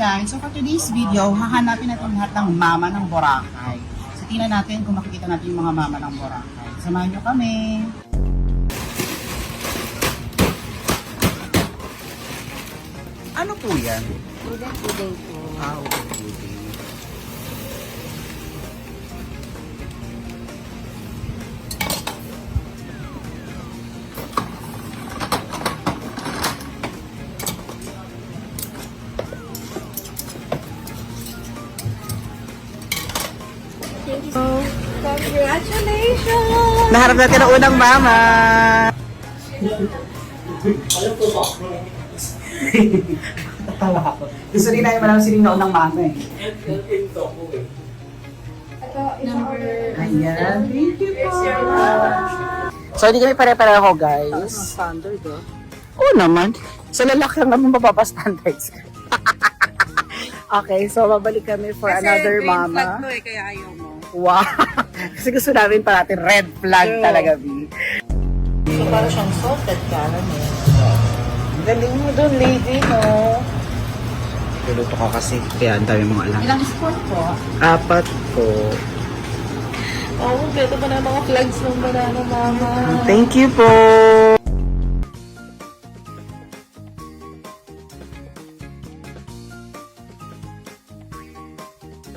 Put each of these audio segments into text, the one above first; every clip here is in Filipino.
guys, so for today's video, hahanapin natin lahat ng mama ng Boracay. So tingnan natin kung makikita natin yung mga mama ng Boracay. Samahan nyo kami! Ano po yan? Puding po. Okay. Thank you so Congratulations! Naharap natin ang unang mama! Tatawa ako. Gusto rin namin malaman sino yung unang mama eh. Number... Ayan. Thank you po. So, hindi kami pare-pareho guys. Standard, oh. Oo naman. Sa lalaki lang naman mapapa-standards. Okay, so babalik kami for another mama. Kasi kaya ayaw mo. Wow! Kasi gusto namin parating red flag talaga, B. So, parang siyang salted caramel. Galing mo doon, lady, no? Luluto ka kasi, kaya ang dami mong alam. Ilang spoon po? 4 po. Oo, kompleto pa na mga flags ng banana, mama. Thank you po!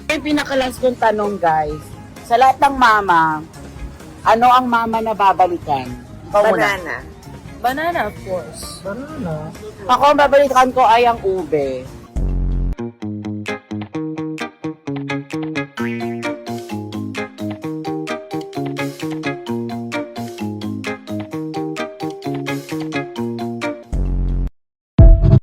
Yung pinaka-last kong tanong, guys. Sa lahat ng mama, ano ang mama na babalikan? Ikaw muna. Banana. Banana, of course. Ako ang babalikan ko ay ang ube.